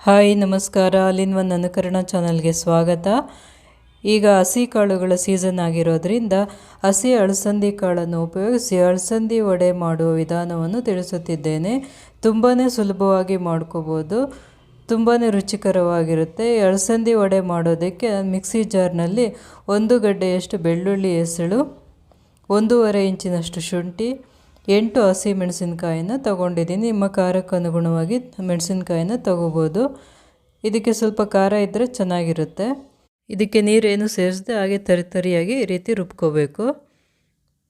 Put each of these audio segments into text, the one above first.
Hi ನಮಸ್ಕಾರ, ಆಲ್-ಇನ್-ಒನ್ ಅನುಕರಣ ಚಾನಲ್ಗೆ ಸ್ವಾಗತ. ಈಗ ಹಸಿ ಕಾಳುಗಳ ಸೀಸನ್ ಆಗಿರೋದ್ರಿಂದ ಹಸಿ ಅಳಸಂದಿ ಕಾಳನ್ನು ಉಪಯೋಗಿಸಿ ಅಳಸಂದಿ ವಡೆ ಮಾಡುವ ವಿಧಾನವನ್ನು ತಿಳಿಸುತ್ತಿದ್ದೇನೆ. ತುಂಬಾ ಸುಲಭವಾಗಿ ಮಾಡ್ಕೋಬೋದು, ತುಂಬಾ ರುಚಿಕರವಾಗಿರುತ್ತೆ. ಅಳಸಂದಿ ವಡೆ ಮಾಡೋದಕ್ಕೆ ಮಿಕ್ಸಿ ಜಾರ್ನಲ್ಲಿ 1 ಗಡ್ಡೆಯಷ್ಟು ಬೆಳ್ಳುಳ್ಳಿ ಎಸಳು, 1.5 ಇಂಚಿನಷ್ಟು ಶುಂಠಿ, 8 ಹಸಿ ಮೆಣಸಿನಕಾಯಿನ ತೊಗೊಂಡಿದ್ದೀನಿ. ನಿಮ್ಮ ಖಾರಕ್ಕೆ ಅನುಗುಣವಾಗಿ ಮೆಣಸಿನಕಾಯಿನ ತೊಗೋಬೋದು. ಇದಕ್ಕೆ ಸ್ವಲ್ಪ ಖಾರ ಇದ್ದರೆ ಚೆನ್ನಾಗಿರುತ್ತೆ. ಇದಕ್ಕೆ ನೀರೇನು ಸೇರಿಸದೆ ಹಾಗೆ ತರಿಯಾಗಿ ಈ ರೀತಿ ರುಬ್ಕೋಬೇಕು.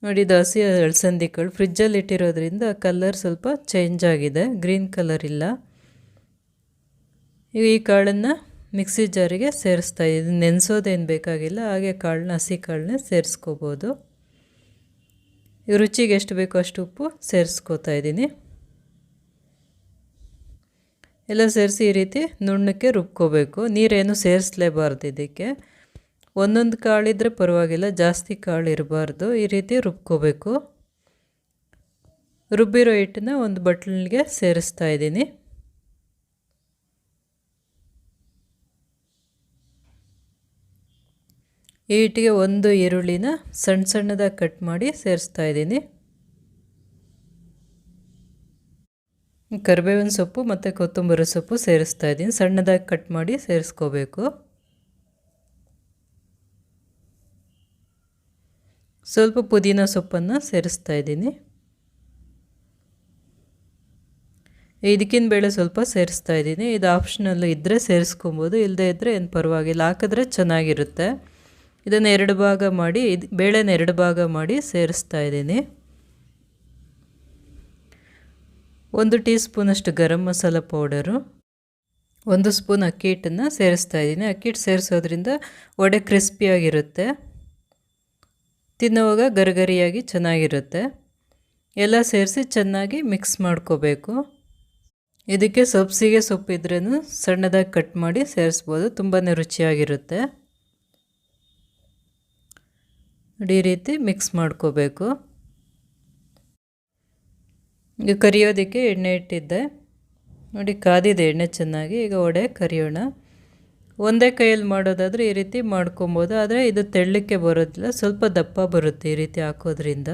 ನೋಡಿ, ಇದು ಹಸಿ ಅಳಸಂದಿ ಕಾಳು ಫ್ರಿಜ್ಜಲ್ಲಿ ಇಟ್ಟಿರೋದ್ರಿಂದ ಕಲರ್ ಸ್ವಲ್ಪ ಚೇಂಜ್ ಆಗಿದೆ, ಗ್ರೀನ್ ಕಲರ್ ಇಲ್ಲ. ಈಗ ಈ ಕಾಳನ್ನು ಮಿಕ್ಸಿ ಜಾರಿಗೆ ಸೇರಿಸ್ತಾ ಇದ್ದೀನಿ. ನೆನೆಸೋದೇನು ಬೇಕಾಗಿಲ್ಲ, ಹಾಗೆ ಹಸಿ ಕಾಳನ್ನ ಸೇರಿಸ್ಕೋಬೋದು. ರುಚಿಗೆ ಎಷ್ಟು ಬೇಕೋ ಅಷ್ಟು ಉಪ್ಪು ಸೇರಿಸ್ಕೋತಾ ಇದ್ದೀನಿ. ಎಲ್ಲ ಸೇರಿಸಿ ಈ ರೀತಿ ನುಣ್ಣಕ್ಕೆ ರುಬ್ಕೋಬೇಕು. ನೀರೇನು ಸೇರಿಸಲೇಬಾರ್ದು. ಇದಕ್ಕೆ ಒಂದೊಂದು ಕಾಳಿದ್ರೆ ಪರವಾಗಿಲ್ಲ, ಜಾಸ್ತಿ ಕಾಳು ಇರಬಾರ್ದು. ಈ ರೀತಿ ರುಬ್ಕೋಬೇಕು. ರುಬ್ಬಿರೋ ಹಿಟ್ಟನ್ನ ಒಂದು ಬಟ್ಲಿಗೆ ಸೇರಿಸ್ತಾ ಇದ್ದೀನಿ. ಈ ಹಿಟ್ಟಿಗೆ 1 ಈರುಳ್ಳಿನ ಸಣ್ಣದಾಗಿ ಕಟ್ ಮಾಡಿ ಸೇರಿಸ್ತಾ ಇದ್ದೀನಿ. ಕರಿಬೇವಿನ ಸೊಪ್ಪು ಮತ್ತು ಕೊತ್ತಂಬರಿ ಸೊಪ್ಪು ಸೇರಿಸ್ತಾ ಇದ್ದೀನಿ. ಸಣ್ಣದಾಗಿ ಕಟ್ ಮಾಡಿ ಸೇರಿಸ್ಕೋಬೇಕು. ಸ್ವಲ್ಪ ಪುದೀನ ಸೊಪ್ಪನ್ನು ಸೇರಿಸ್ತಾ ಇದ್ದೀನಿ. ಇದಕ್ಕಿನ ಬೇಳೆ ಸ್ವಲ್ಪ ಸೇರಿಸ್ತಾ ಇದ್ದೀನಿ. ಇದು ಆಪ್ಷನಲ್ ಇದ್ದರೆ ಸೇರಿಸ್ಕೊಬೋದು, ಇಲ್ಲದೇ ಇದ್ದರೆ ಏನು ಪರವಾಗಿಲ್ಲ, ಹಾಕಿದ್ರೆ ಚೆನ್ನಾಗಿರುತ್ತೆ. ಇದನ್ನು 2 ಭಾಗ ಮಾಡಿ, ಬೇಳೆನ 2 ಭಾಗ ಮಾಡಿ ಸೇರಿಸ್ತಾ ಇದ್ದೀನಿ. 1 ಟೀ ಸ್ಪೂನಷ್ಟು ಗರಂ ಮಸಾಲ ಪೌಡರು, 1 ಸ್ಪೂನ್ ಅಕ್ಕಿ ಹಿಟ್ಟನ್ನು ಸೇರಿಸ್ತಾ ಇದ್ದೀನಿ. ಅಕ್ಕಿ ಹಿಟ್ಟು ಸೇರಿಸೋದ್ರಿಂದ ವಡೆ ಕ್ರಿಸ್ಪಿಯಾಗಿರುತ್ತೆ, ತಿನ್ನುವಾಗ ಗರಿಗರಿಯಾಗಿ ಚೆನ್ನಾಗಿರುತ್ತೆ. ಎಲ್ಲ ಸೇರಿಸಿ ಚೆನ್ನಾಗಿ ಮಿಕ್ಸ್ ಮಾಡ್ಕೋಬೇಕು. ಇದಕ್ಕೆ ಸಬ್ಸಿಗೆ ಸೊಪ್ಪಿದ್ರೂ ಸಣ್ಣದಾಗಿ ಕಟ್ ಮಾಡಿ ಸೇರಿಸ್ಬೋದು, ತುಂಬಾ ರುಚಿಯಾಗಿರುತ್ತೆ. ಈ ರೀತಿ ಮಿಕ್ಸ್ ಮಾಡ್ಕೋಬೇಕು. ಈಗ ಕರಿಯೋದಕ್ಕೆ ಎಣ್ಣೆ ಇಟ್ಟಿದ್ದೆ. ನೋಡಿ, ಕಾದಿದೆ ಎಣ್ಣೆ ಚೆನ್ನಾಗಿ. ಈಗ ವಡೆ ಕರಿಯೋಣ. ಒಂದೇ ಕೈಯಲ್ಲಿ ಮಾಡೋದಾದರೆ ಈ ರೀತಿ ಮಾಡ್ಕೊಬೋದು, ಆದರೆ ಇದು ತೆಳ್ಳಕ್ಕೆ ಬರೋದಿಲ್ಲ, ಸ್ವಲ್ಪ ದಪ್ಪ ಬರುತ್ತೆ ಈ ರೀತಿ ಹಾಕೋದ್ರಿಂದ.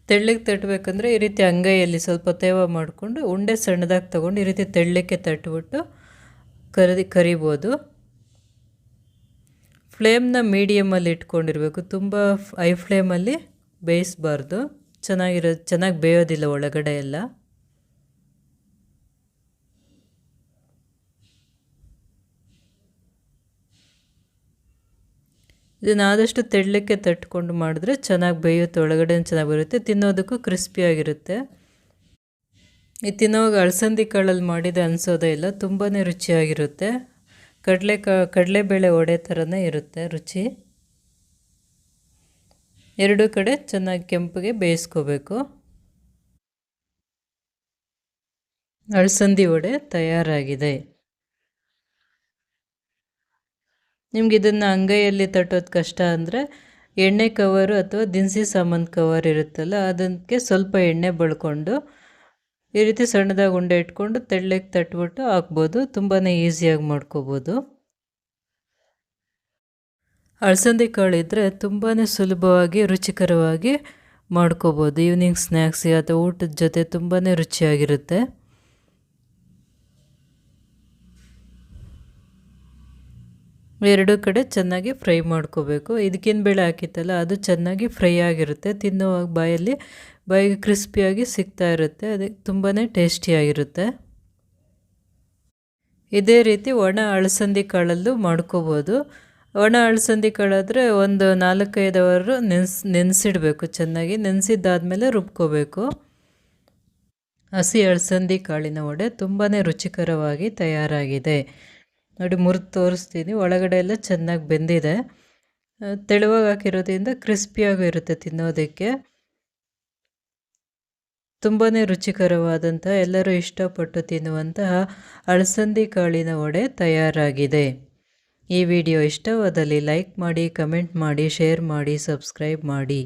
ತೆಳ್ಳಗೆ ತಟ್ಟಬೇಕಂದ್ರೆ ಈ ರೀತಿ ಅಂಗೈಯಲ್ಲಿ ಸ್ವಲ್ಪ ತೇವ ಮಾಡಿಕೊಂಡು ಉಂಡೆ ಸಣ್ಣದಾಗಿ ತೊಗೊಂಡು ಈ ರೀತಿ ತೆಳ್ಳಕ್ಕೆ ತಟ್ಬಿಟ್ಟು ಕರಿಬೋದು. ಫ್ಲೇಮ್ನ ಮೀಡಿಯಮಲ್ಲಿ ಇಟ್ಕೊಂಡಿರಬೇಕು, ತುಂಬ ಹೈ ಫ್ಲೇಮಲ್ಲಿ ಬೇಯಿಸಬಾರ್ದು, ಚೆನ್ನಾಗಿ ಬೇಯೋದಿಲ್ಲ ಒಳಗಡೆ ಎಲ್ಲ. ಇದನ್ನು ಆದಷ್ಟು ತೆಳ್ಳಕ್ಕೆ ತಟ್ಕೊಂಡು ಮಾಡಿದ್ರೆ ಚೆನ್ನಾಗಿ ಬೇಯುತ್ತೆ, ಒಳಗಡೆ ಚೆನ್ನಾಗಿ ಬರುತ್ತೆ, ತಿನ್ನೋದಕ್ಕೂ ಕ್ರಿಸ್ಪಿಯಾಗಿರುತ್ತೆ. ಈ ತಿನ್ನೋವಾಗ ಅಳಸಂದಿ ಕಾಳಲ್ಲಿ ಮಾಡಿದೆ ಅನಿಸೋದೇ ಇಲ್ಲ, ತುಂಬಾ ರುಚಿಯಾಗಿರುತ್ತೆ. ಕಡಲೆಬೇಳೆ ವಡೆ ಥರನೇ ಇರುತ್ತೆ ರುಚಿ. 2 ಕಡೆ ಚೆನ್ನಾಗಿ ಕೆಂಪಗೆ ಬೇಯಿಸ್ಕೋಬೇಕು. ಅಳಸಂದಿ ವಡೆ ತಯಾರಾಗಿದೆ. ನಿಮ್ಗೆ ಇದನ್ನು ಅಂಗೈಯಲ್ಲಿ ತಟ್ಟೋದು ಕಷ್ಟ ಅಂದರೆ ಎಣ್ಣೆ ಕವರು ಅಥವಾ ದಿನಸಿ ಸಾಮಾನು ಕವರ್ ಇರುತ್ತಲ್ಲ, ಅದಕ್ಕೆ ಸ್ವಲ್ಪ ಎಣ್ಣೆ ಬಳ್ಕೊಂಡು ಈ ರೀತಿ ಸಣ್ಣದಾಗಿ ಉಂಡೆ ಇಟ್ಕೊಂಡು ತೆಳ್ಳಗೆ ತಟ್ಬಿಟ್ಟು ಹಾಕ್ಬೋದು. ತುಂಬಾ ಈಸಿಯಾಗಿ ಮಾಡ್ಕೋಬೋದು. ಅಳಸಂದಿ ಕಾಳು ಇದ್ದರೆ ತುಂಬಾ ಸುಲಭವಾಗಿ ರುಚಿಕರವಾಗಿ ಮಾಡ್ಕೋಬೋದು. ಈವ್ನಿಂಗ್ ಸ್ನ್ಯಾಕ್ಸ್ ಅಥವಾ ಊಟದ ಜೊತೆ ತುಂಬಾ ರುಚಿಯಾಗಿರುತ್ತೆ. ಎರಡು ಕಡೆ ಚೆನ್ನಾಗಿ ಫ್ರೈ ಮಾಡ್ಕೋಬೇಕು. ಇದಕ್ಕಿನ ಬೇಳೆ ಹಾಕಿತ್ತಲ್ಲ, ಅದು ಚೆನ್ನಾಗಿ ಫ್ರೈ ಆಗಿರುತ್ತೆ, ತಿನ್ನುವಾಗ ಬಾಯಿಗೆ ಕ್ರಿಸ್ಪಿಯಾಗಿ ಸಿಗ್ತಾ ಇರುತ್ತೆ, ಅದಕ್ಕೆ ತುಂಬಾ ಟೇಸ್ಟಿಯಾಗಿರುತ್ತೆ. ಇದೇ ರೀತಿ ಒಣ ಅಳಸಂದಿ ಕಾಳಲ್ಲೂ ಮಾಡ್ಕೋಬೋದು. ಒಣ ಅಳಸಂದಿ ಕಾಳಾದರೆ ಒಂದು 4-5 ಅವರು ನೆನೆಸಿಡಬೇಕು. ಚೆನ್ನಾಗಿ ನೆನೆಸಿದ್ದಾದಮೇಲೆ ರುಬ್ಕೋಬೇಕು. ಹಸಿ ಅಳಸಂದಿ ಕಾಳಿನ ವಡೆ ತುಂಬಾ ರುಚಿಕರವಾಗಿ ತಯಾರಾಗಿದೆ. ನೋಡಿ, ಮುರಿದು ತೋರಿಸ್ತೀನಿ. ಒಳಗಡೆ ಎಲ್ಲ ಚೆನ್ನಾಗಿ ಬೆಂದಿದೆ, ತೆಳುವಾಗಿ ಹಾಕಿರೋದ್ರಿಂದ ಕ್ರಿಸ್ಪಿಯಾಗೂ ಇರುತ್ತೆ ತಿನ್ನೋದಕ್ಕೆ. ತುಂಬಾ ರುಚಿಕರವಾದಂಥ, ಎಲ್ಲರೂ ಇಷ್ಟಪಟ್ಟು ತಿನ್ನುವಂತಹ ಅಳಸಂದಿ ಕಾಳಿನ ವಡೆ ತಯಾರಾಗಿದೆ. ಈ ವಿಡಿಯೋ ಇಷ್ಟವಾದಲ್ಲಿ ಲೈಕ್ ಮಾಡಿ, ಕಮೆಂಟ್ ಮಾಡಿ, ಶೇರ್ ಮಾಡಿ, ಸಬ್ಸ್ಕ್ರೈಬ್ ಮಾಡಿ.